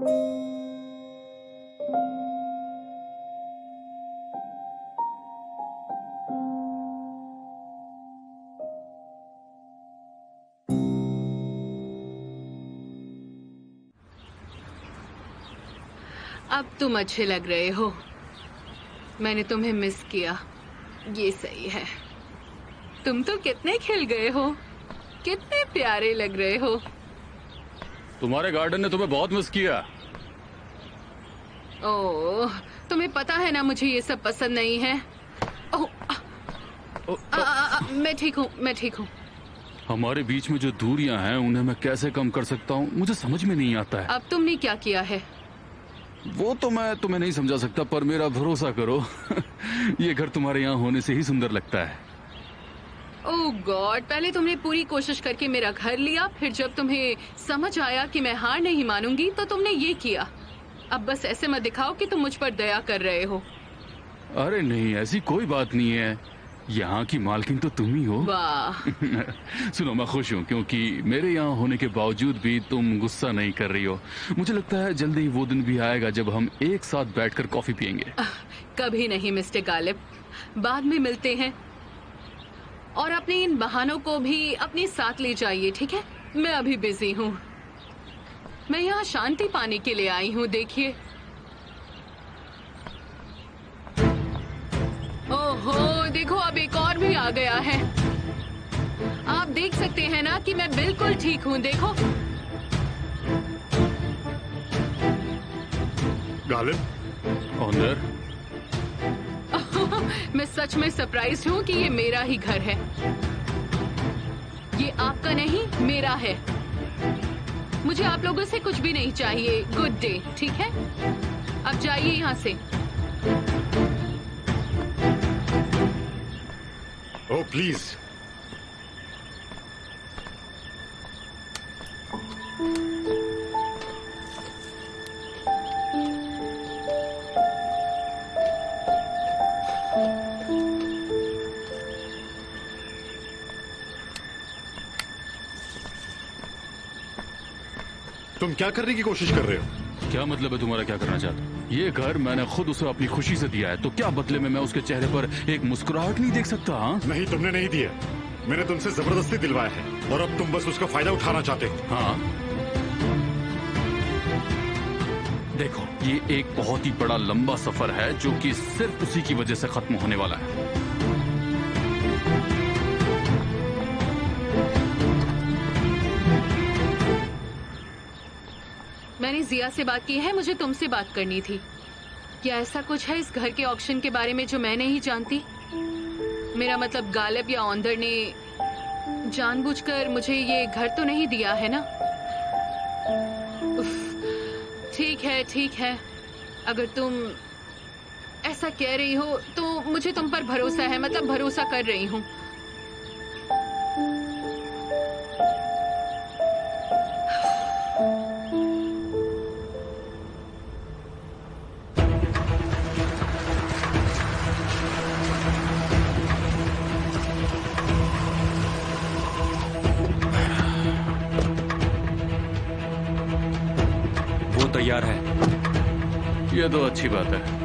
अब तुम अच्छे लग रहे हो। मैंने तुम्हें मिस किया, ये सही है। तुम तो कितने खिल गए हो, कितने प्यारे लग रहे हो। तुम्हारे गार्डन ने तुम्हें बहुत मिस किया। ओह, तुम्हें पता है ना मुझे ये सब पसंद नहीं है। ओह, मैं ठीक हूँ, मैं ठीक हूँ। हमारे बीच में जो दूरियां हैं उन्हें मैं कैसे कम कर सकता हूँ, मुझे समझ में नहीं आता है। अब तुमने क्या किया है? वो तो मैं तुम्हें नहीं समझा सकता, पर मेरा भरोसा करो ये घर तुम्हारे यहाँ होने से ही सुंदर लगता है। ओह गॉड, पहले तुमने पूरी कोशिश करके मेरा घर लिया, फिर जब तुम्हें समझ आया कि मैं हार नहीं मानूंगी तो तुमने ये किया। अब बस ऐसे मत दिखाओ कि तुम मुझ पर दया कर रहे हो। अरे नहीं, ऐसी कोई बात नहीं है। यहाँ की मालकिन तो तुम ही हो। वाह सुनो, मैं खुश हूँ क्योंकि मेरे यहाँ होने के बावजूद भी तुम गुस्सा नहीं कर रही हो। मुझे लगता है जल्दी ही वो दिन भी आएगा जब हम एक साथ बैठकर कॉफी पियेंगे। कभी नहीं मिस्टर गालिब, बाद में मिलते हैं। और अपने इन बहानों को भी अपने साथ ले जाइए, ठीक है? मैं अभी बिजी हूँ। मैं यहाँ शांति पाने के लिए आई हूँ। देखिए, ओहो देखो, अब एक और भी आ गया है। आप देख सकते हैं ना कि मैं बिल्कुल ठीक हूँ। देखो गालिब, अंदर। मैं सच में सरप्राइज्ड हूँ कि ये मेरा ही घर है। ये आपका नहीं, मेरा है। मुझे आप लोगों से कुछ भी नहीं चाहिए। गुड डे, ठीक है? अब जाइए यहाँ से। Oh please. तुम क्या करने की कोशिश कर रहे हो? क्या मतलब है तुम्हारा? क्या करना चाहते हो? ये घर मैंने खुद उसे अपनी खुशी से दिया है, तो क्या बदले में मैं उसके चेहरे पर एक मुस्कुराहट नहीं देख सकता? हाँ? नहीं, तुमने नहीं दिया। मैंने तुमसे जबरदस्ती दिलवाया है और अब तुम बस उसका फायदा उठाना चाहते हो। हाँ, देखो, ये एक बहुत ही बड़ा लंबा सफर है जो कि सिर्फ उसी की वजह से खत्म होने वाला है। मैंने जिया से बात की है, मुझे तुमसे बात करनी थी। क्या ऐसा कुछ है इस घर के ऑक्शन के बारे में जो मैं नहीं जानती? मेरा मतलब गालिब या औंदर ने जानबूझकर मुझे ये घर तो नहीं दिया है ना? ठीक है, ठीक है। अगर तुम ऐसा कह रही हो तो मुझे तुम पर भरोसा है, मतलब भरोसा कर रही हूँ। तैयार है। ये तो अच्छी बात है।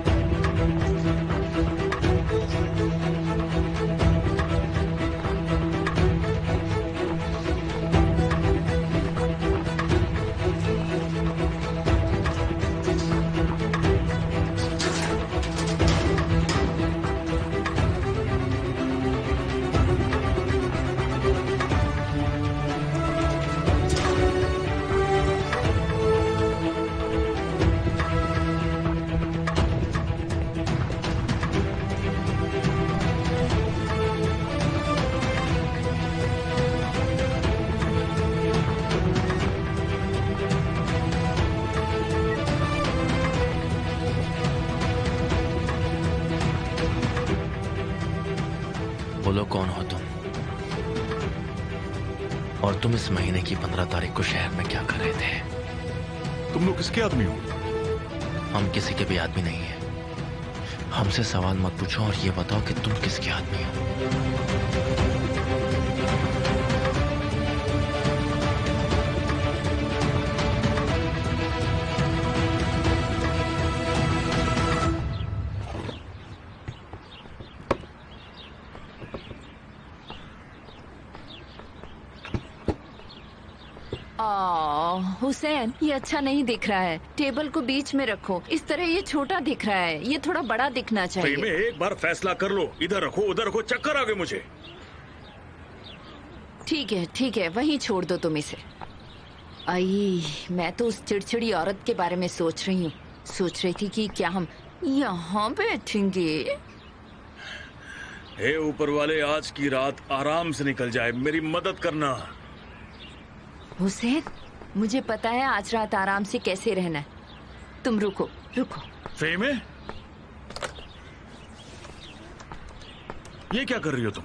बोलो कौन हो तुम, और तुम इस महीने की 15 तारीख को शहर में क्या कर रहे थे? तुम लोग किसके आदमी हो? हम किसी के भी आदमी नहीं है। हमसे सवाल मत पूछो और ये बताओ कि तुम किसके आदमी हो। हुसैन, ये अच्छा नहीं दिख रहा है। टेबल को बीच में रखो। इस तरह ये छोटा दिख रहा है, ये थोड़ा बड़ा दिखना चाहिए। में एक बार फैसला कर लो, इधर रखो उधर रखो, चक्कर आ गए मुझे। ठीक है, वहीं छोड़ दो तुम इसे। आई, मैं तो उस चिड़चिड़ी औरत के बारे में सोच रही हूँ। सोच रही थी कि क्या हम यहाँ बैठेंगे। हे ऊपर वाले, आज की रात आराम से निकल जाए, मेरी मदद करना। हुसैन, मुझे पता है आज रात आराम से कैसे रहना है। तुम रुको। फेमे, ये क्या कर रही हो तुम?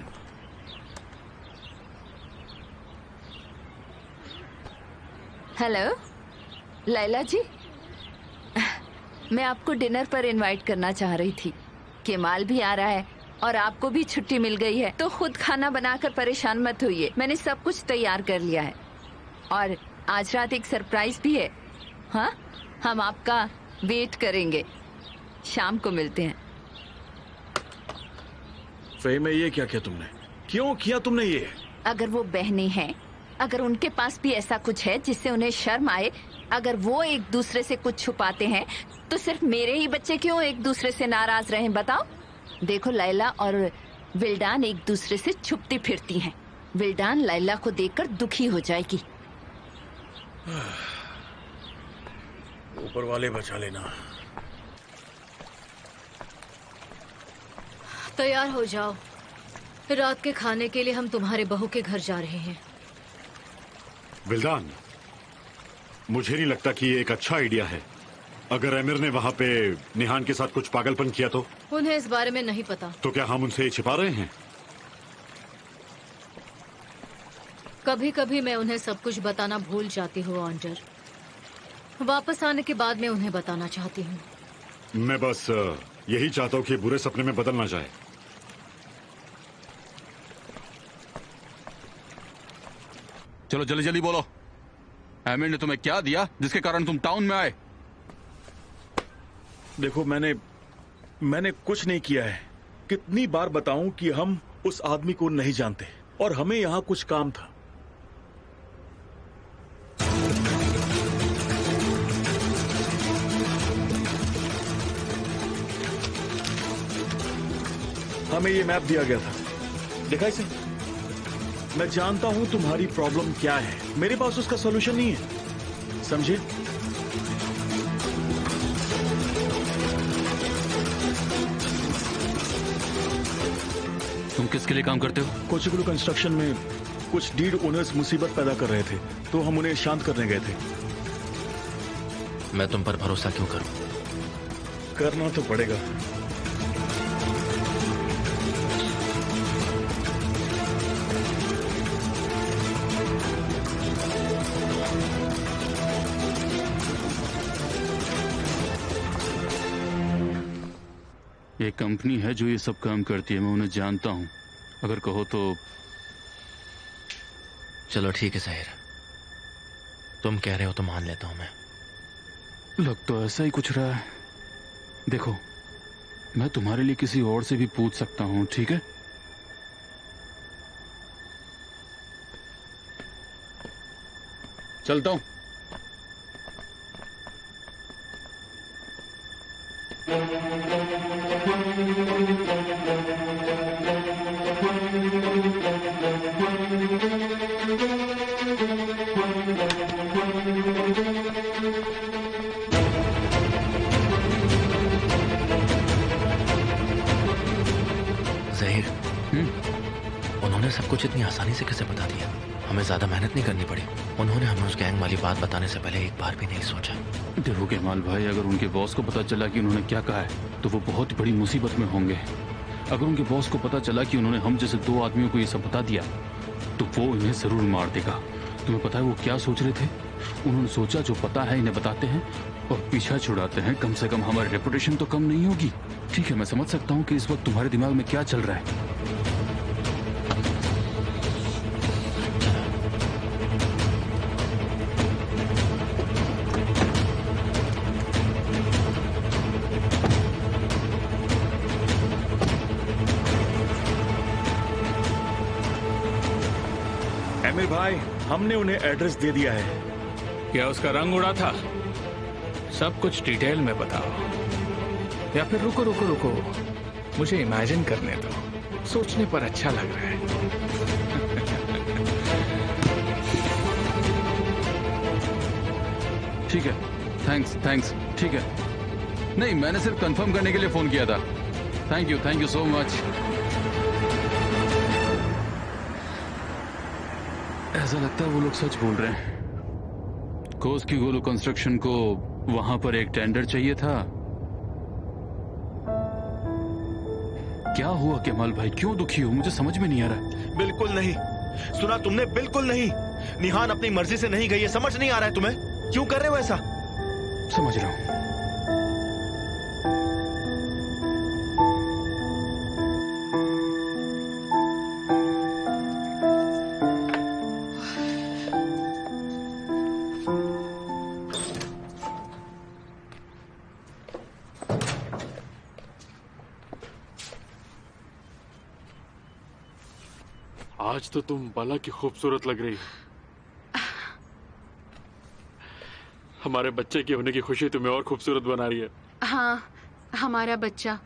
हेलो लैला जी, मैं आपको डिनर पर इनवाइट करना चाह रही थी। केमाल भी आ रहा है और आपको भी छुट्टी मिल गई है, तो खुद खाना बनाकर परेशान मत होइए। मैंने सब कुछ तैयार कर लिया है और आज रात एक सरप्राइज भी है। हाँ, हम आपका वेट करेंगे। शाम को मिलते हैं। फेमे, ये क्या किया तुमने? क्यों किया तुमने ये? अगर वो बहनें हैं, अगर उनके पास भी ऐसा कुछ है जिससे उन्हें शर्म आए, अगर वो एक दूसरे से कुछ छुपाते हैं, तो सिर्फ मेरे ही बच्चे क्यों एक दूसरे से नाराज रहें, बताओ? देखो, लैला और विल्डान एक दूसरे से छुपती फिरती हैं। विल्डान लैला को देखकर दुखी हो जाएगी। ऊपर वाले बचा लेना। तैयार हो जाओ, रात के खाने के लिए हम तुम्हारे बहू के घर जा रहे हैं। विल्डान, मुझे नहीं लगता कि ये एक अच्छा आइडिया है। अगर एमिर ने वहाँ पे निहान के साथ कुछ पागलपन किया तो? उन्हें इस बारे में नहीं पता। तो क्या हम उनसे छिपा रहे हैं? कभी कभी मैं उन्हें सब कुछ बताना भूल जाती हूँ ऑन्डर। वापस आने के बाद मैं उन्हें बताना चाहती हूँ। मैं बस यही चाहता हूँ कि बुरे सपने में बदल ना जाए। चलो जल्दी जल्दी बोलो, एमिर ने तुम्हें क्या दिया जिसके कारण तुम टाउन में आए? देखो, मैंने कुछ नहीं किया है। कितनी बार बताऊं कि हम उस आदमी को नहीं जानते और हमें यहां कुछ काम था। हमें ये मैप दिया गया था, देखा इसे? मैं जानता हूं तुम्हारी प्रॉब्लम क्या है, मेरे पास उसका सॉल्यूशन नहीं है, समझे? तुम किसके लिए काम करते हो? कोचिकुडू कंस्ट्रक्शन में कुछ डीड ओनर्स मुसीबत पैदा कर रहे थे, तो हम उन्हें शांत करने गए थे। मैं तुम पर भरोसा क्यों करूं? करना तो पड़ेगा। ये कंपनी है जो ये सब काम करती है, मैं उन्हें जानता हूँ। अगर कहो तो। चलो ठीक है ज़हीर, तुम कह रहे हो तो मान लेता हूं मैं। लग तो ऐसा ही कुछ रहा है। देखो, मैं तुम्हारे लिए किसी और से भी पूछ सकता हूँ, ठीक है? चलता हूँ। ज़हीर, उन्होंने सब कुछ इतनी आसानी से कैसे बता दिया? हमें ज्यादा मेहनत नहीं करनी पड़ी। उन्होंने हमें उस गैंग वाली बात बताने से पहले एक बार भी नहीं सोचा। देखो केमाल भाई, अगर उनके बॉस को पता चला कि उन्होंने क्या कहा है तो वो बहुत बड़ी मुसीबत में होंगे। अगर उनके बॉस को पता चला कि उन्होंने हम जैसे दो आदमियों को ये सब बता दिया तो वो इन्हें जरूर मार देगा। तुम्हें पता है वो क्या सोच रहे थे? उन्होंने सोचा जो पता है इन्हें बताते हैं और पीछा छुड़ाते हैं, कम से कम हमारी रेपुटेशन तो कम नहीं होगी। ठीक है, मैं समझ सकता हूँ कि इस वक्त तुम्हारे दिमाग में क्या चल रहा है। एमिर भाई, हमने उन्हें एड्रेस दे दिया है। क्या उसका रंग उड़ा था? सब कुछ डिटेल में बताओ, या फिर रुको रुको रुको, मुझे इमेजिन करने दो, सोचने पर अच्छा लग रहा है। ठीक है, थैंक्स, ठीक है। नहीं, मैंने सिर्फ कंफर्म करने के लिए फोन किया था। Thank you so much. ऐसा लगता है वो लोग सच बोल रहे हैं। कोस की गोलू कंस्ट्रक्शन को वहां पर एक टेंडर चाहिए था। क्या हुआ केमाल भाई, क्यों दुखी हो? मुझे समझ में नहीं आ रहा। बिल्कुल नहीं सुना तुमने, बिल्कुल नहीं। निहान अपनी मर्जी से नहीं गई है, समझ नहीं आ रहा है तुम्हें? क्यों कर रहे हो ऐसा? समझ रहा हूं। आज तो तुम बाला की खूबसूरत लग रही हो। हमारे बच्चे के होने की खुशी तुम्हें और खूबसूरत बना रही है। हाँ, हमारा बच्चा।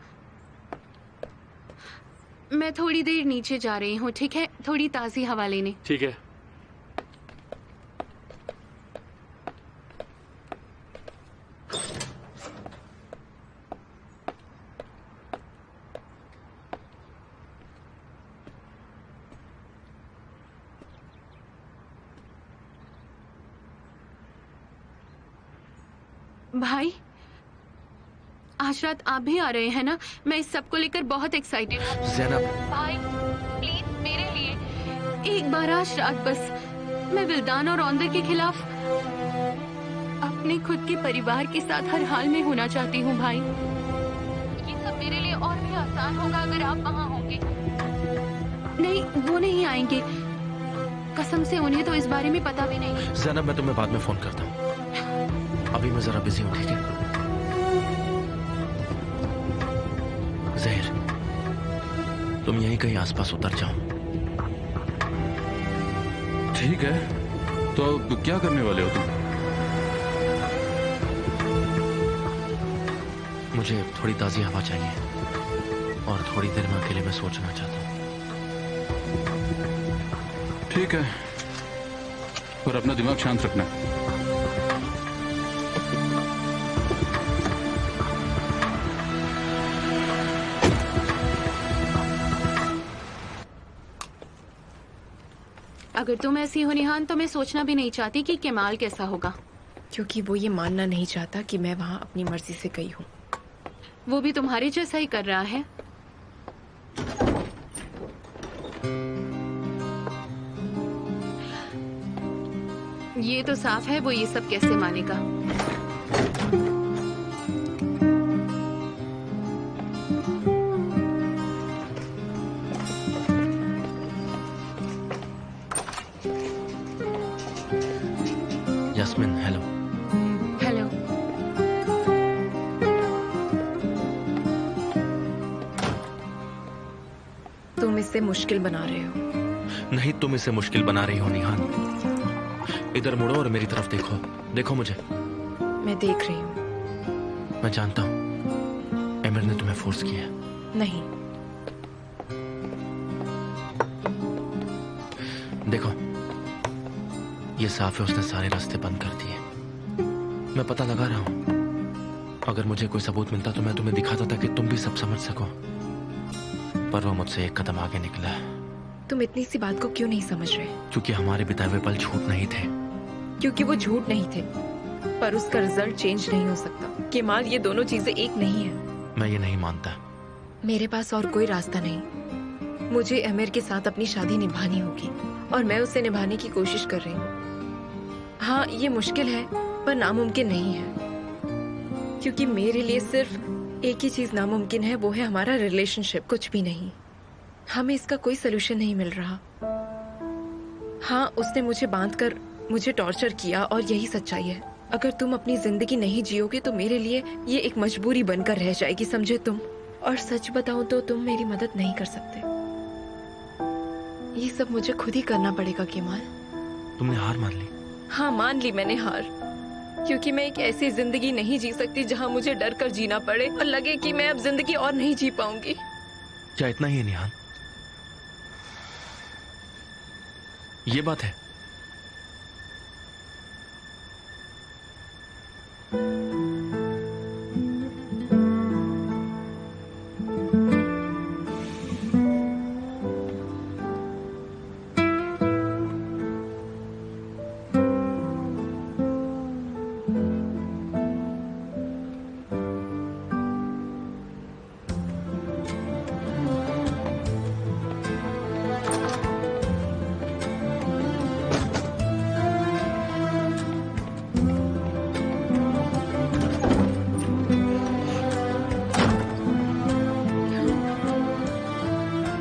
मैं थोड़ी देर नीचे जा रही हूँ, ठीक है? थोड़ी ताज़ी हवा लेने। ठीक है। भाई, आज रात आप भी आ रहे हैं ना? मैं इस सब को लेकर बहुत एक्साइटेड हूँ। ज़ैनब, भाई प्लीज मेरे लिए एक बार आज रात बस। मैं विल्दान और औंदर के खिलाफ अपने खुद के परिवार के साथ हर हाल में होना चाहती हूँ भाई। ये सब मेरे लिए और भी आसान होगा अगर आप वहाँ होंगे। नहीं, वो नहीं आएंगे, कसम से। उन्हें तो इस बारे में पता भी नहीं। ज़ैनब, मैं तुम्हें बाद में फोन करता हूँ, अभी मैं जरा बिजी हूँ, ठीक है? ज़हीर, तुम यहीं कहीं आसपास उतर जाओ। ठीक है, तो अब क्या करने वाले हो तुम? मुझे थोड़ी ताज़ी हवा चाहिए और थोड़ी देर में अकेले में सोचना चाहता हूँ। ठीक है, पर अपना दिमाग शांत रखना। अगर तुम ऐसी हो निहान, तो मैं सोचना भी नहीं चाहती कि केमाल कैसा होगा। क्योंकि वो ये मानना नहीं चाहता कि मैं वहाँ अपनी मर्जी से गई हूँ। वो भी तुम्हारे जैसा ही कर रहा है। ये तो साफ है वो ये सब कैसे मानेगा। यास्मीन, हेलो। हेलो। तुम इसे मुश्किल बना रहे हो। नहीं, तुम इसे मुश्किल बना रही हो निहान। इधर मुड़ो और मेरी तरफ देखो। देखो मुझे। मैं देख रही हूँ। मैं जानता हूँ एमिर ने तुम्हें फोर्स किया है। नहीं। देखो, ये साफ है उसने सारे रास्ते बंद कर दिए। मैं पता लगा रहा हूँ, अगर मुझे कोई सबूत मिलता तो मैं तुम्हें दिखाता था कि तुम भी सब समझ सको, पर वो मुझसे एक कदम आगे निकला। तुम इतनी सी बात को क्यों नहीं समझ रहे? क्योंकि हमारे बिताए हुए पल झूठ नहीं थे। क्योंकि वो झूठ नहीं थे, पर उसका रिजल्ट चेंज नहीं हो सकता। केमाल, ये दोनों चीजें एक नहीं है। मैं ये नहीं मानता। मेरे पास और कोई रास्ता नहीं। मुझे अमीर के साथ अपनी शादी निभानी होगी और मैं उसे निभाने की कोशिश कर रही हूँ। हाँ, ये मुश्किल है पर नामुमकिन नहीं है, क्योंकि मेरे लिए सिर्फ एक ही चीज नामुमकिन है, वो है हमारा रिलेशनशिप। कुछ भी नहीं। हमें इसका कोई सलूशन नहीं मिल रहा। हाँ, उसने मुझे बांधकर मुझे टॉर्चर किया और यही सच्चाई है। अगर तुम अपनी जिंदगी नहीं जियोगे तो मेरे लिए ये एक मजबूरी बनकर रह जाएगी, समझे तुम? और सच बताऊं तो तुम मेरी मदद नहीं कर सकते। ये सब मुझे खुद ही करना पड़ेगा केमाल। तुमने हार मान ली? हाँ, मान ली मैंने हार, क्योंकि मैं एक ऐसी जिंदगी नहीं जी सकती जहाँ मुझे डर कर जीना पड़े और लगे कि मैं अब जिंदगी और नहीं जी पाऊंगी। क्या इतना ही है निहान? ये बात है?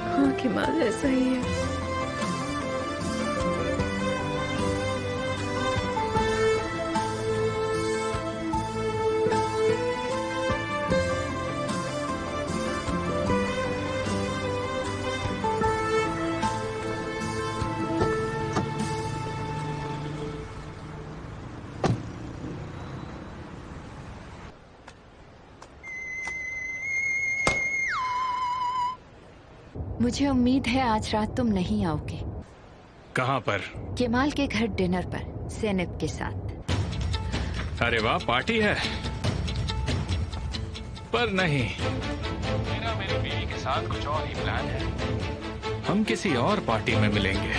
हाँ केमाल, ऐसा ही है। मुझे उम्मीद है आज रात तुम नहीं आओगे। कहाँ पर? केमाल के घर डिनर पर ज़ैनब के साथ। अरे वाह, पार्टी है। पर नहीं, मेरा मेरी बीवी के साथ कुछ और ही प्लान है। हम किसी और पार्टी में मिलेंगे।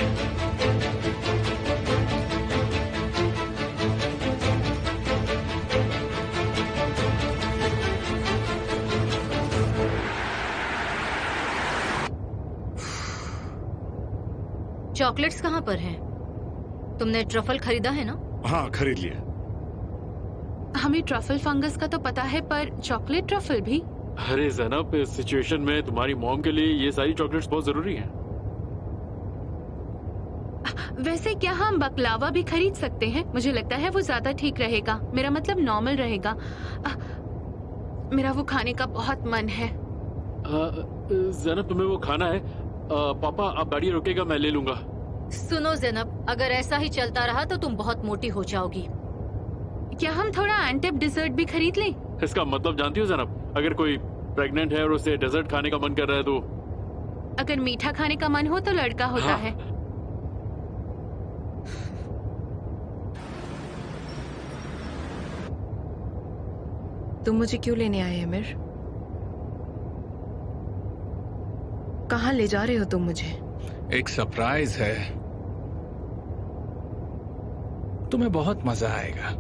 चॉकलेट्स कहाँ पर हैं? तुमने ट्रफल खरीदा है ना? हाँ, खरीद लिया। हमें ट्रफल फंगस का तो पता है, पर चॉकलेट ट्रफल भी? अरे ज़ैनब, इस सिचुएशन में तुम्हारी मॉम के लिए ये सारी चॉकलेट्स बहुत जरूरी हैं। वैसे क्या हम बकलावा भी खरीद सकते हैं? मुझे लगता है वो ज्यादा ठीक रहेगा। मेरा मतलब नॉर्मल रहेगा। मेरा वो खाने का बहुत मन है। ज़ैनब, तुम्हें वो खाना है? पापा, आप गाड़ी रोकेगा, मैं ले लूंगा। सुनो ज़ैनब, अगर ऐसा ही चलता रहा तो तुम बहुत मोटी हो जाओगी। क्या हम थोड़ा एंटेप डिजर्ट भी खरीद लें? इसका मतलब जानती हो ज़ैनब, अगर कोई प्रेग्नेंट है और उसे डेजर्ट खाने का मन कर रहा है तो? अगर मीठा खाने का मन हो तो लड़का होता हाँ। है। तुम मुझे क्यों लेने आए अमीर? कहाँ ले जा रहे हो तुम मुझे? एक सरप्राइज है, तुम्हें बहुत मजा आएगा।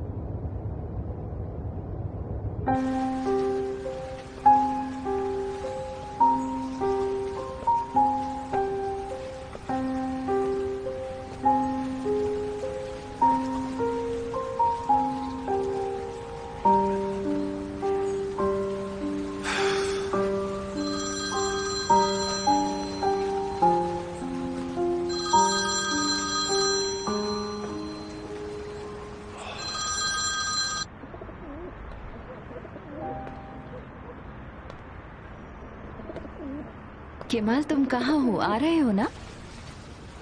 केमाल, तुम कहाँ हो? आ रहे हो ना?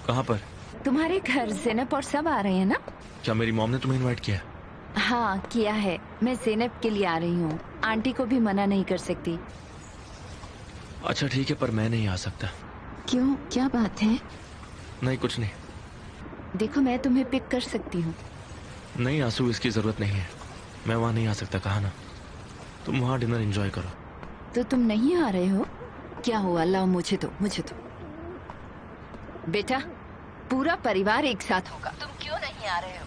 कहाँ पर? तुम्हारे घर ज़ैनब और सब आ रहे हैं ना? क्या मेरी मॉम ने तुम्हें इनवाइट किया? हाँ, किया है। मैं ज़ैनब के लिए आ रही हूँ। आंटी को भी मना नहीं कर सकती। अच्छा ठीक है, पर मैं नहीं आ सकता। क्यों, क्या बात है? नहीं, कुछ नहीं। देखो, मैं तुम्हें पिक कर सकती हूँ। नहीं आंसू, इसकी जरूरत नहीं है। मैं वहाँ नहीं आ सकता, कहा ना। तुम वहाँ डिनर एंजॉय करो। तो तुम नहीं आ रहे हो? क्या हुआ? लाओ, मुझे दो, मुझे दो। बेटा, पूरा परिवार एक साथ होगा, तुम क्यों नहीं आ रहे हो?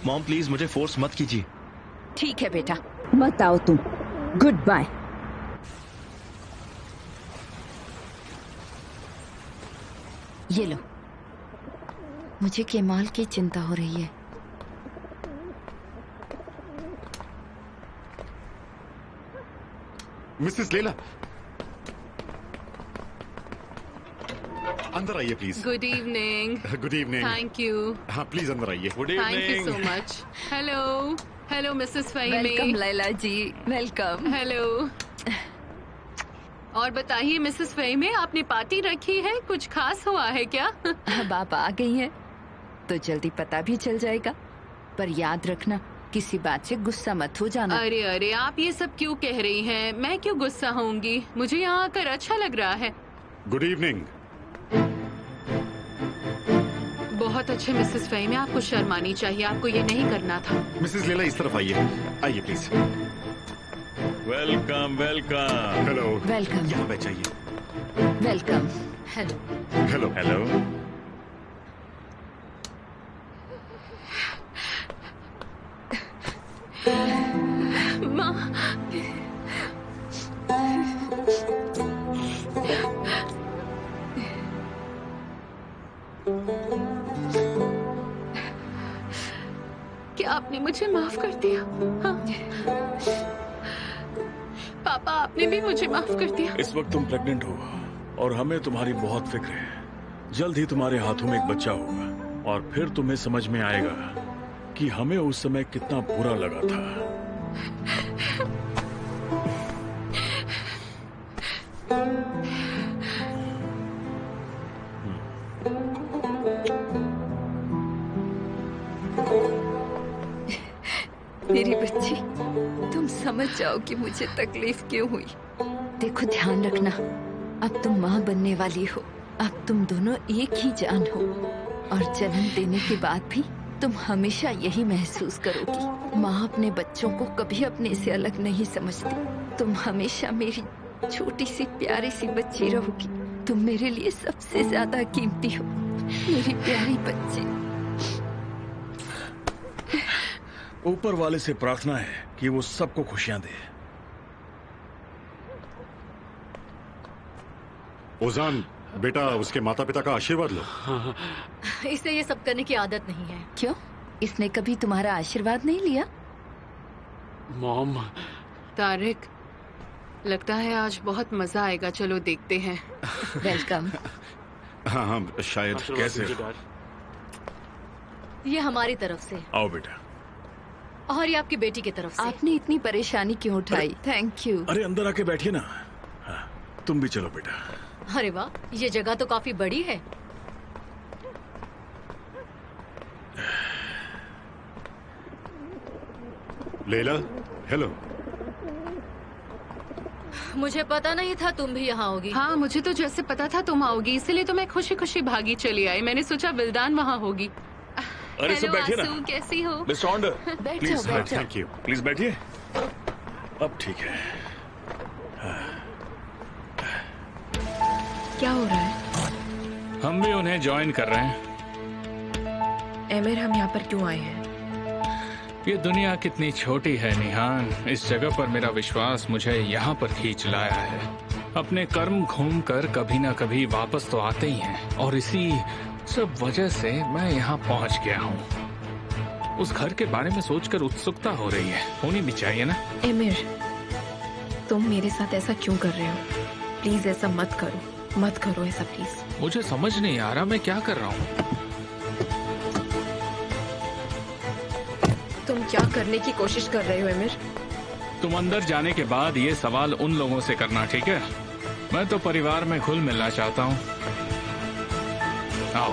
मॉम प्लीज मुझे फोर्स मत कीजिए। ठीक है बेटा, मत आओ तुम। Good bye. ये लो। मुझे केमाल की चिंता हो रही है। मिसेस लेला, अंदर आइए please. Good evening. Good evening. Thank you. हाँ, प्लीज अंदर आइए। Good thank you so much. Hello, hello Mrs welcome Fahimi. Laila ji, welcome. Hello. और बताइए मिसेस फहीमी, आपने पार्टी रखी है? कुछ खास हुआ है क्या? अब आप आ गई हैं। तो जल्दी पता भी चल जाएगा। पर याद रखना, किसी बात से गुस्सा मत हो जाना। अरे अरे, आप ये सब क्यों कह रही हैं? मैं क्यों गुस्सा होऊंगी? मुझे यहाँ आकर अच्छा लग रहा है। Good evening. बहुत अच्छे मिसेस फ़हीम, आपको शर्म आनी चाहिए। आपको ये नहीं करना था। मिसेस लैला, इस तरफ आइए। आइए please. Welcome welcome. Hello. Welcome. यहाँ बैठ जाइए। वेलकम। हेलो। हेलो। माँ, क्या आपने मुझे माफ कर दिया? हाँ? पापा, आपने भी मुझे माफ कर दिया। इस वक्त तुम प्रेग्नेंट हो और हमें तुम्हारी बहुत फिक्र है। जल्द ही तुम्हारे हाथों में एक बच्चा होगा और फिर तुम्हें समझ में आएगा कि हमें उस समय कितना बुरा लगा था। मेरी बच्ची, तुम समझ जाओ कि मुझे तकलीफ क्यों हुई। देखो, ध्यान रखना, अब तुम माँ बनने वाली हो। अब तुम दोनों एक ही जान हो और जन्म देने के बाद भी तुम हमेशा यही महसूस करोगी। माँ अपने बच्चों को कभी अपने से अलग नहीं समझती। तुम हमेशा मेरी छोटी सी प्यारी सी बच्ची रहोगी। तुम मेरे लिए सबसे ज्यादा कीमती हो, मेरी प्यारी बच्ची। ऊपर वाले से प्रार्थना है कि वो सबको खुशियां दे। ओजान, बेटा, उसके माता पिता का आशीर्वाद लो। इसे ये सब करने की आदत नहीं है। क्यों? इसने कभी तुम्हारा आशीर्वाद नहीं लिया? मॉम। तारिक, लगता है आज बहुत मजा आएगा। चलो देखते हैं। वेलकम। हाँ हाँ, शायद। कैसे? ये हमारी तरफ से आओ बेटा। और ये आपकी बेटी की तरफ से। आपने इतनी परेशानी क्यों उठाई? Thank you. अरे अंदर आके बैठिए ना। हाँ, तुम भी चलो बेटा। अरे वाह, ये जगह तो काफी बड़ी है। लैला, हेलो। मुझे पता नहीं था तुम भी यहाँ होगी। हाँ, मुझे तो जैसे पता था तुम आओगी, इसलिए तो मैं खुशी खुशी भागी चली आई। मैंने सोचा विल्दान वहाँ होगी। अरे सब बैठिए ना। आंसू, कैसी हो? मिस्टर ऑन्डर, बैठ प्लीज। जाओ, बैठ जाओ। Thank you. प्लीज बैठिए। अब ठीक है। क्या हो रहा है? हम भी उन्हें ज्वाइन कर रहे हैं। एमिर, हम यहाँ पर क्यों आए हैं? ये दुनिया कितनी छोटी है निहान। इस जगह पर मेरा विश्वास मुझे यहाँ पर खींच लाया है। अपने कर्म घूम कर कभी ना कभी वापस तो आते ही हैं, और इसी सब वजह से मैं यहाँ पहुँच गया हूँ। उस घर के बारे में सोचकर उत्सुकता हो रही है। होनी भी चाहिए ना। एमिर, तुम मेरे साथ ऐसा क्यों कर रहे हो? प्लीज ऐसा मत करो, मत करो ऐसा प्लीज। मुझे समझ नहीं आ रहा मैं क्या कर रहा हूँ। तुम क्या करने की कोशिश कर रहे हो एमिर? तुम अंदर जाने के बाद ये सवाल उन लोगों से करना, ठीक है? मैं तो परिवार में घुल मिलना चाहता हूँ। आओ।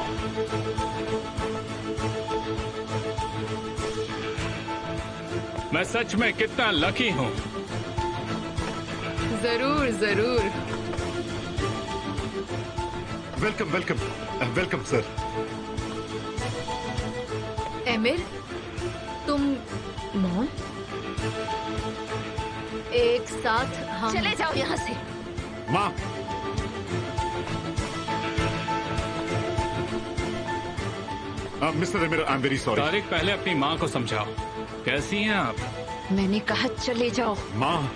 मैं सच में कितना लकी हूँ। जरूर जरूर। Welcome welcome welcome sir. Emir, तुम मॉम, एक साथ हम चले जाओ यहाँ से। माँ, mister emir, I am very sorry. Tariq, पहले अपनी माँ को समझाओ। कैसी हैं आप? मैंने कहा चले जाओ। माँ,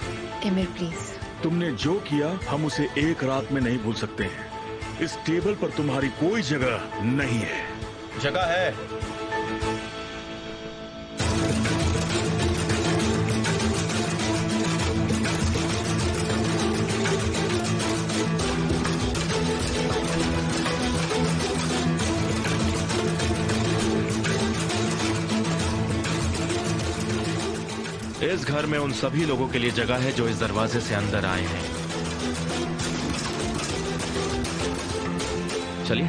एमिर प्लीज। तुमने जो किया हम उसे एक रात में नहीं भूल सकते हैं। इस टेबल पर तुम्हारी कोई जगह नहीं है। जगह है। इस घर में उन सभी लोगों के लिए जगह है जो इस दरवाजे से अंदर आए हैं। चलिए।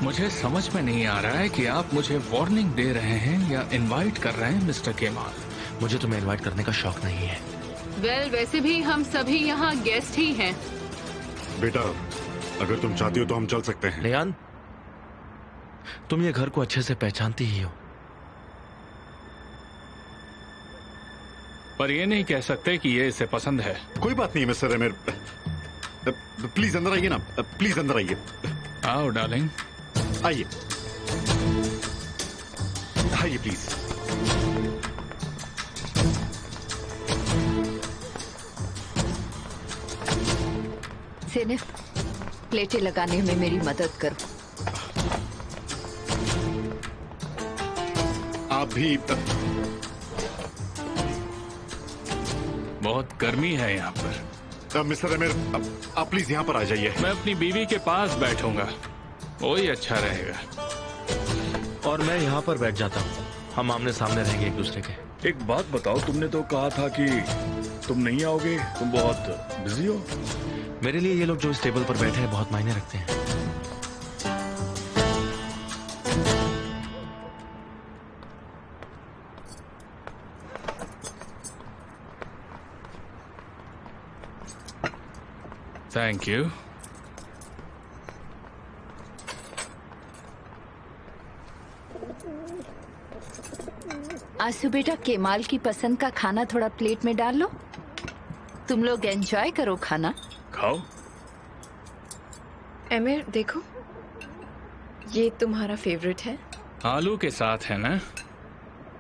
मुझे समझ में नहीं आ रहा है कि आप मुझे वार्निंग दे रहे हैं या इनवाइट कर रहे हैं मिस्टर केमाल। मुझे तुम्हें इनवाइट करने का शौक नहीं है। वैसे भी हम सभी यहाँ गेस्ट ही हैं। बेटा, अगर तुम चाहती हो तो हम चल सकते हैं। रेयान, तुम ये घर को अच्छे से पहचानती ही हो। पर ये नहीं कह सकते कि ये इसे पसंद है। कोई बात नहीं मिस्टर एमिर, प्लीज अंदर आइए ना, प्लीज अंदर आइए। आओ डार्लिंग। आइए आइए प्लीज। ज़ेनब, प्लेटें लगाने में मेरी मदद करो। आप भी। बहुत गर्मी है यहाँ पर। मिस्टर एमिर, आप प्लीज यहाँ पर आ जाइए। मैं अपनी बीवी के पास बैठूंगा, वही अच्छा रहेगा। और मैं यहाँ पर बैठ जाता हूँ, हम आमने सामने रहेंगे एक दूसरे के। एक बात बताओ, तुमने तो कहा था कि तुम नहीं आओगे, तुम बहुत बिजी हो। मेरे लिए ये लोग जो इस टेबल पर बैठे हैं बहुत मायने रखते हैं। Thank you. आंसू बेटा, केमाल की पसंद का खाना थोड़ा प्लेट में डाल लो। तुम लोग एंजॉय करो खाना। खाओ। एमिर देखो, ये तुम्हारा फेवरेट है। आलू के साथ है ना?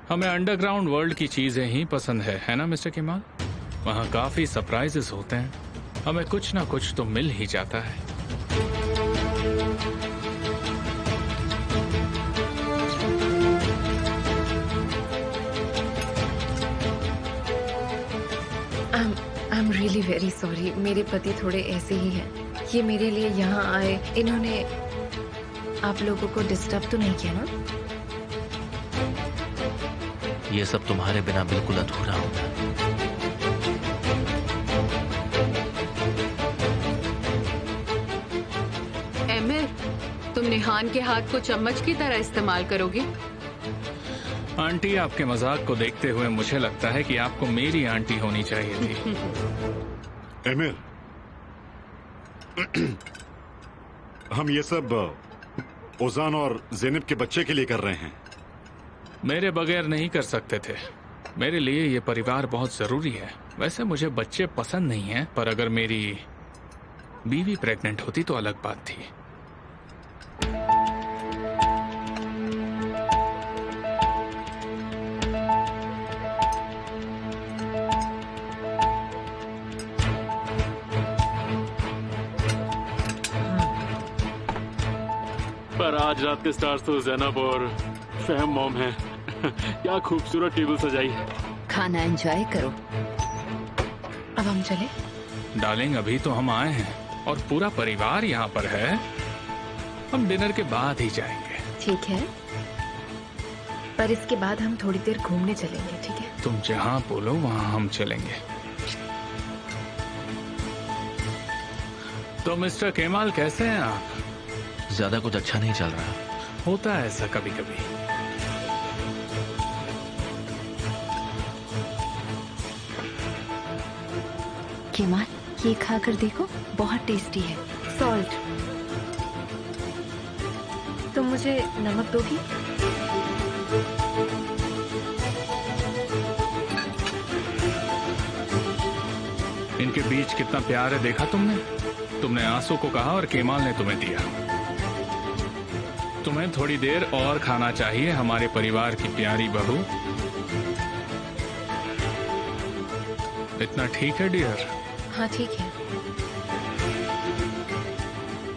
हमें अंडरग्राउंड वर्ल्ड की चीजें ही पसंद है ना मिस्टर केमाल? वहाँ काफी सरप्राइजेस होते हैं, हमें कुछ ना कुछ तो मिल ही जाता है। I am really very sorry, मेरे पति थोड़े ऐसे ही हैं। ये मेरे लिए यहाँ आए, इन्होंने आप लोगों को डिस्टर्ब तो नहीं किया ना? ये सब तुम्हारे बिना बिल्कुल अधूरा होगा। एमिर, तुम निहान के हाथ को चम्मच की तरह इस्तेमाल करोगे? आंटी, आपके मजाक को देखते हुए मुझे लगता है कि आपको मेरी आंटी होनी चाहिए थी। एमिर, हम ये सब ओजान और ज़ेनब के बच्चे के लिए कर रहे हैं। मेरे बगैर नहीं कर सकते थे। मेरे लिए ये परिवार बहुत जरूरी है। वैसे मुझे बच्चे पसंद नहीं हैं, पर अगर मेरी बीवी प्रेग्नेंट होती तो अलग बात थी। पर आज रात के स्टार्स तो ज़ैनब और फहम मॉम है। क्या खूबसूरत टेबल सजाई है। खाना एंजॉय करो। अब हम चले? डार्लिंग, अभी तो हम आए हैं और पूरा परिवार यहाँ पर है। हम डिनर के बाद ही जाएंगे। ठीक है, पर इसके बाद हम थोड़ी देर घूमने चलेंगे, ठीक है? तुम जहाँ बोलो वहाँ हम चलेंगे। तो मिस्टर केमाल, कैसे हैं आप? ज्यादा कुछ अच्छा नहीं चल रहा। होता है ऐसा कभी कभी। केमाल, ये खा कर देखो, बहुत टेस्टी है। सॉल्ट। तुम मुझे नमक दोगी? इनके बीच कितना प्यार है, देखा तुमने? तुमने आंसू को कहा और केमाल ने तुम्हें दिया। तुम्हें थोड़ी देर और खाना चाहिए, हमारे परिवार की प्यारी बहू। इतना ठीक है डियर? हाँ ठीक है।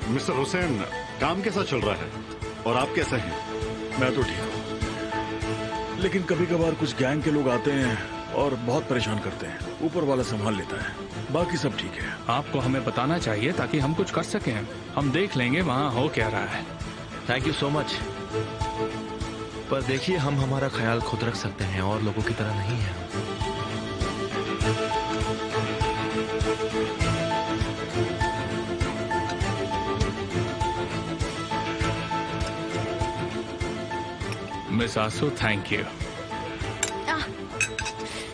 मिस्टर हुसैन, काम कैसा चल रहा है और आप कैसे हैं? मैं तो ठीक हूँ, लेकिन कभी कभार कुछ गैंग के लोग आते हैं और बहुत परेशान करते हैं। ऊपर वाला संभाल लेता है, बाकी सब ठीक है। आपको हमें बताना चाहिए ताकि हम कुछ कर सकें। हम देख लेंगे वहाँ हो क्या रहा है। Thank you so much. पर देखिए, हम हमारा ख्याल खुद रख सकते हैं और लोगों की तरह नहीं है। मिस आंसू, थैंक यू।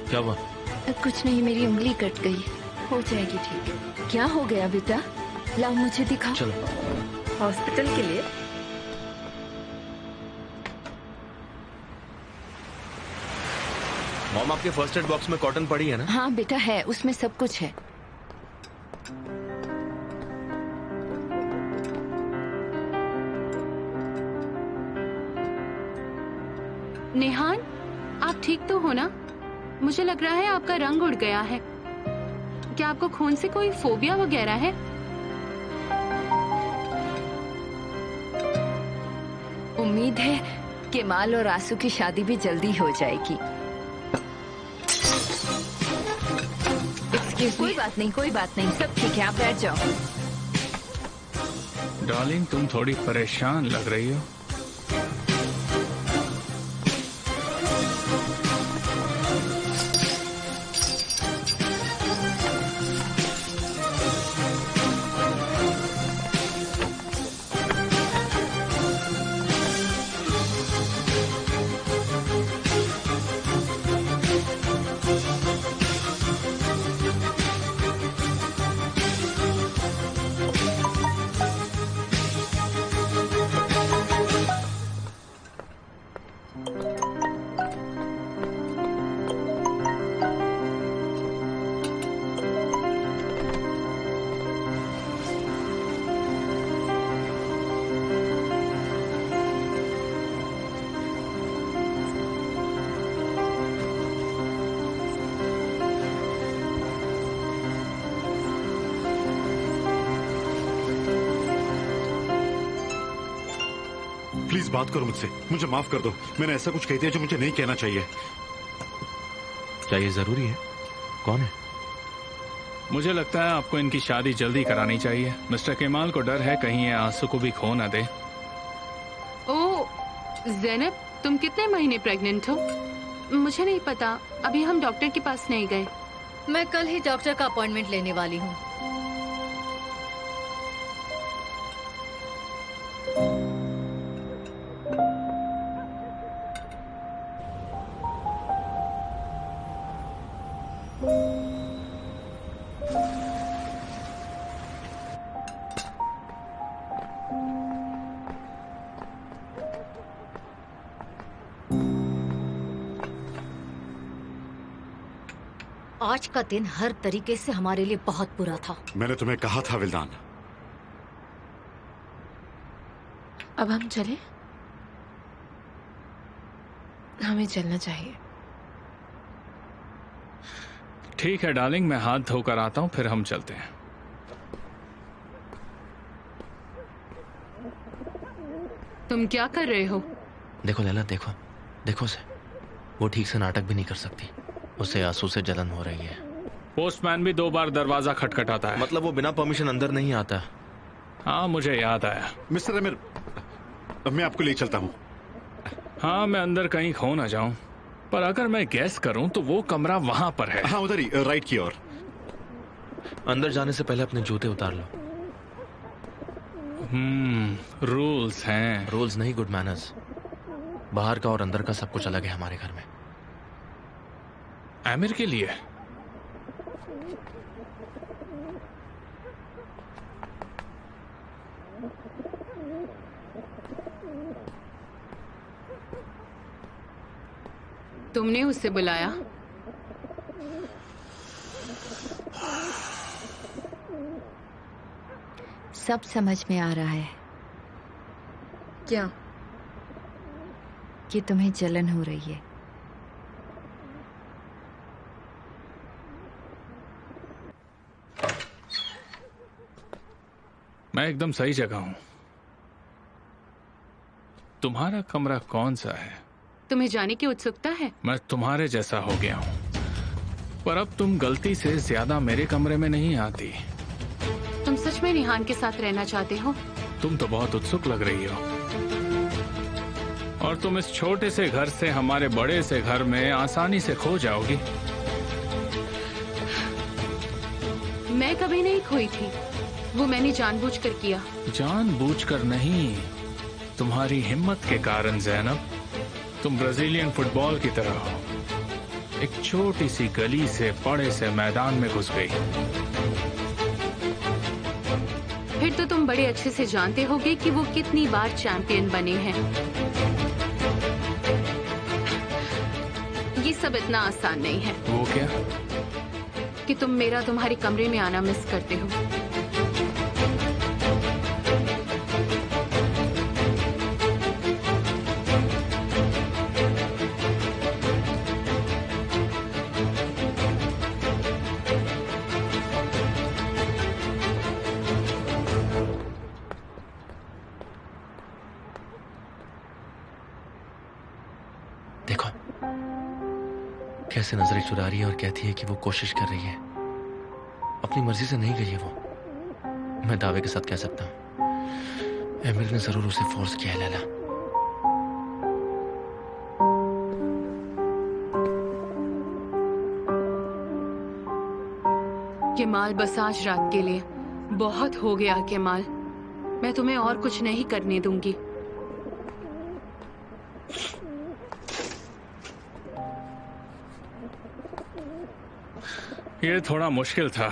क्या हुआ? कुछ नहीं, मेरी उंगली कट गई, हो जाएगी ठीक। क्या हो गया बेटा? लाओ मुझे दिखाओ। चलो हॉस्पिटल के लिए। मॉम, आपके फर्स्ट एड बॉक्स में कॉटन पड़ी है ना? हाँ बेटा है, उसमें सब कुछ है। नेहान, आप ठीक तो हो ना? मुझे लग रहा है आपका रंग उड़ गया है। क्या आपको खून से कोई फोबिया वगैरह है? उम्मीद है केमाल और आंसू की शादी भी जल्दी हो जाएगी। कोई बात नहीं, कोई बात नहीं, सब ठीक है, आप बैठ जाओ। डार्लिंग, तुम थोड़ी परेशान लग रही हो। प्लीज बात करो मुझसे, मुझे माफ कर दो। मैंने ऐसा कुछ कह दिया जो मुझे नहीं कहना चाहिए। क्या ये जरूरी है? कौन है? मुझे लगता है आपको इनकी शादी जल्दी करानी चाहिए। मिस्टर केमाल को डर है कहीं ये आंसू को भी खो ना दे। ओ ज़ैनब, तुम कितने महीने प्रेग्नेंट हो? मुझे नहीं पता, अभी हम डॉक्टर के पास नहीं गए। मैं कल ही डॉक्टर का अपॉइंटमेंट लेने वाली हूँ। आज का दिन हर तरीके से हमारे लिए बहुत बुरा था। मैंने तुम्हें कहा था विल्दान। अब हम चले? हमें चलना चाहिए। ठीक है डार्लिंग, मैं हाथ धोकर आता हूँ, फिर हम चलते हैं। तुम क्या कर रहे हो? देखो लैला, देखो देखो उसे, वो ठीक से नाटक भी नहीं कर सकती। उसे आंसू से जलन हो रही है। पोस्टमैन भी 2 बार दरवाजा खटखटाता है। मतलब वो बिना परमिशन अंदर नहीं आता। हाँ, मुझे याद आया। मिस्टर अमीर, मैं आपको ले चलता हूँ। हाँ, मैं अंदर कहीं खो ना जाऊं, पर अगर मैं गैस करूं तो वो कमरा वहां पर है। हाँ, उधर ही, राइट की ओर। अंदर जाने से पहले अपने जूते उतार लो। रूल्स हैं। रूल्स नहीं, गुड मैनर्स। बाहर का और अंदर का सब कुछ अलग है हमारे घर में। आमिर के लिए तुमने उसे बुलाया? सब समझ में आ रहा है। क्या? कि तुम्हें जलन हो रही है। मैं एकदम सही जगह हूं। तुम्हारा कमरा कौन सा है? तुम्हें जाने की उत्सुकता है? मैं तुम्हारे जैसा हो गया हूं, पर अब तुम गलती से ज्यादा मेरे कमरे में नहीं आती। तुम सच में निहान के साथ रहना चाहते हो? तुम तो बहुत उत्सुक लग रही हो, और तुम इस छोटे से घर से हमारे बड़े से घर में आसानी से खो जाओगी। मैं कभी नहीं खोई थी, वो मैंने जानबूझकर किया। जानबूझकर नहीं, तुम्हारी हिम्मत के कारण ज़ैनब। तुम ब्राजीलियन फुटबॉल की तरह हो, एक छोटी सी गली से बड़े से मैदान में घुस गई। फिर तो तुम बड़े अच्छे से जानते होगे कि वो कितनी बार चैंपियन बने हैं। ये सब इतना आसान नहीं है। वो क्या? कि तुम मेरा तुम्हारे कमरे में आना मिस करते हो। देखो कैसे नजरें चुरा रही है और कहती है कि वो कोशिश कर रही है। अपनी मर्जी से नहीं गई है वो, मैं दावे के साथ कह सकता हूं। एमिर ने जरूर उसे फोर्स किया है लैला। केमाल, बस आज रात के लिए बहुत हो गया केमाल। मैं तुम्हें और कुछ नहीं करने दूंगी। ये थोड़ा मुश्किल था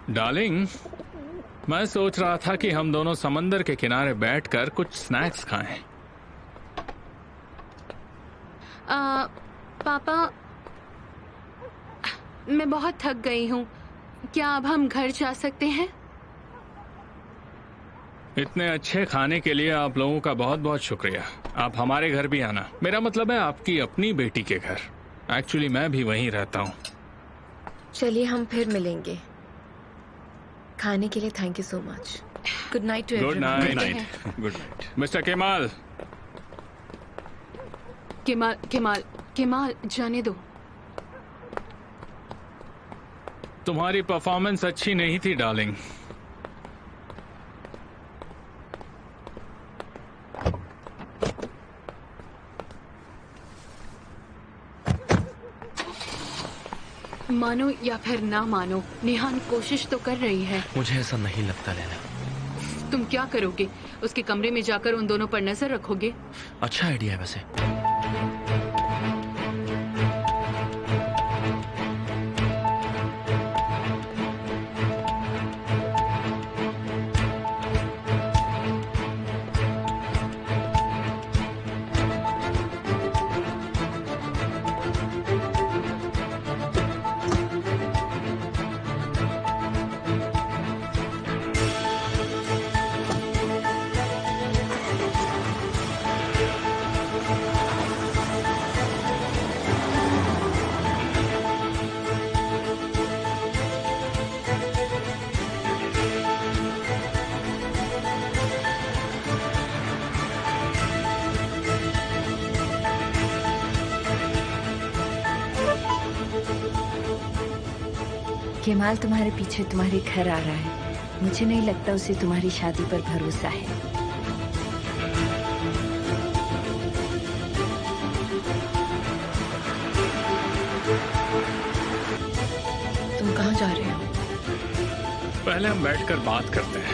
डार्लिंग। मैं सोच रहा था कि हम दोनों समंदर के किनारे बैठकर कुछ स्नैक्स खाएं। पापा, मैं बहुत थक गई हूँ। क्या अब हम घर जा सकते हैं? इतने अच्छे खाने के लिए आप लोगों का बहुत बहुत शुक्रिया। आप हमारे घर भी आना। मेरा मतलब है आपकी अपनी बेटी के घर। एक्चुअली मैं भी वहीं रहता हूँ। चलिए हम फिर मिलेंगे। खाने के लिए thank you so much. Good night to good everyone. Night. Good night mister Kemal. Kemal, Kemal, Kemal, जाने दो। तुम्हारी परफॉर्मेंस अच्छी नहीं थी डार्लिंग। मानो या फिर ना मानो, निहान कोशिश तो कर रही है। मुझे ऐसा नहीं लगता लैला। तुम क्या करोगे? उसके कमरे में जाकर उन दोनों पर नजर रखोगे? अच्छा आइडिया है वैसे। केमाल तुम्हारे पीछे तुम्हारे घर आ रहा है। मुझे नहीं लगता उसे तुम्हारी शादी पर भरोसा है। तुम कहाँ जा रहे हो? पहले हम बैठकर बात करते हैं।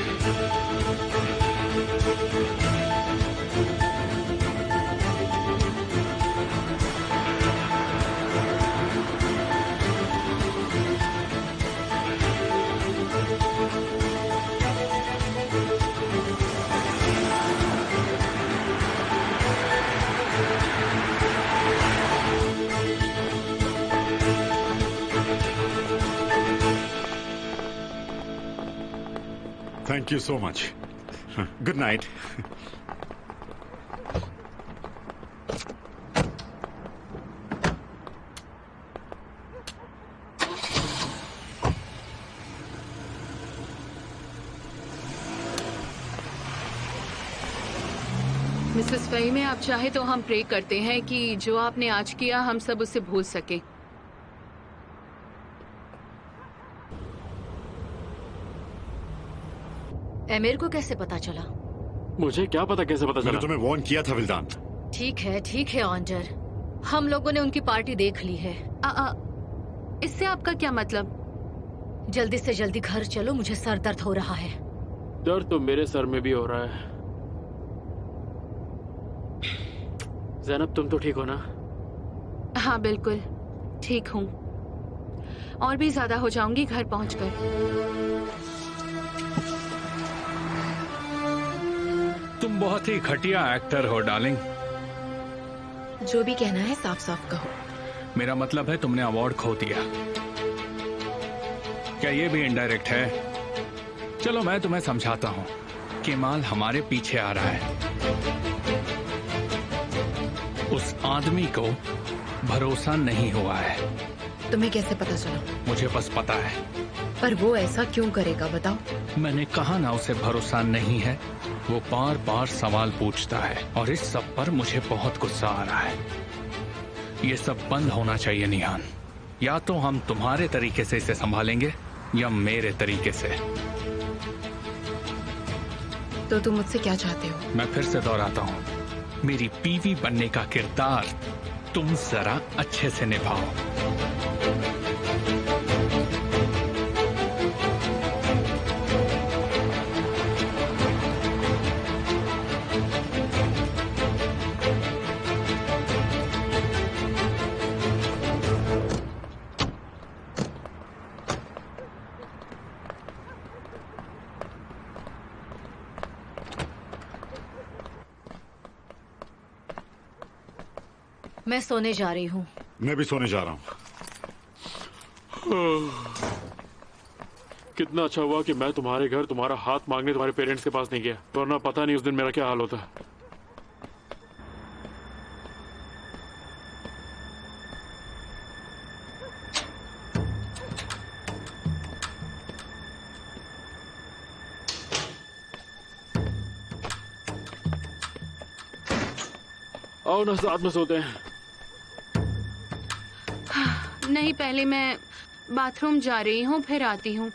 Thank you so much. Good night. Mrs Fahime, आप चाहे तो हम प्रे करते हैं कि जो आपने आज किया हम सब उसे भूल सके। एमिर को कैसे पता चला? मुझे क्या पता कैसे पता मैंने चला? तुम्हें वार्न किया था विल्दान। ठीक है ऑन्डर। हम लोगों ने उनकी पार्टी देख ली है। इससे आपका क्या मतलब? जल्दी से जल्दी घर चलो, मुझे सर दर्द हो रहा है। दर्द तो मेरे सर में भी हो रहा है। जैनब, तुम तो ठीक हो ना? हाँ बिल्कुल ठीक हूँ, और भी ज्यादा हो जाऊंगी घर पहुंचकर। तुम बहुत ही घटिया एक्टर हो डार्लिंग। जो भी कहना है साफ साफ कहो। मेरा मतलब है तुमने अवार्ड खो दिया। क्या ये भी इनडायरेक्ट है? चलो मैं तुम्हें समझाता हूँ। केमाल हमारे पीछे आ रहा है। उस आदमी को भरोसा नहीं हुआ है। तुम्हें कैसे पता चला? मुझे बस पता है। पर वो ऐसा क्यों करेगा बताओ? मैंने कहा ना उसे भरोसा नहीं है। वो बार बार सवाल पूछता है और इस सब पर मुझे बहुत गुस्सा आ रहा है। ये सब बंद होना चाहिए निहान। या तो हम तुम्हारे तरीके से इसे संभालेंगे या मेरे तरीके से। तो तुम मुझसे क्या चाहते हो? मैं फिर से दोहराता हूँ, मेरी बीवी बनने का किरदार तुम जरा अच्छे से निभाओ। मैं सोने जा रही हूँ। मैं भी सोने जा रहा हूँ। कितना अच्छा हुआ कि मैं तुम्हारे घर तुम्हारा हाथ मांगने तुम्हारे पेरेंट्स के पास नहीं गया, वरना पता नहीं उस दिन मेरा क्या हाल होता। आओ ना, साथ में सोते हैं। नहीं, पहले मैं बाथरूम जा रही हूँ, फिर आती हूँ।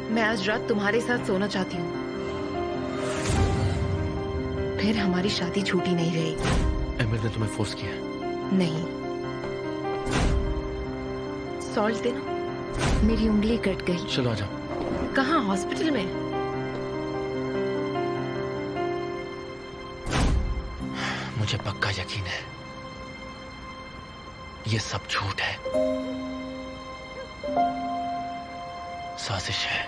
मैं आज रात तुम्हारे साथ सोना चाहती हूँ, फिर हमारी शादी छूटी नहीं रहेगी। एमिर ने तुम्हें फोर्स किया? नहीं। सॉल्ट देना। मेरी उंगली कट गई। चलो आ जाओ। कहाँ? हॉस्पिटल में? मुझे पक्का यकीन है ये सब झूठ है, साजिश है।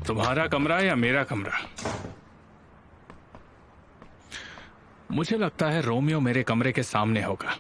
तुम्हारा कमरा या मेरा कमरा? मुझे लगता है रोमियो मेरे कमरे के सामने होगा।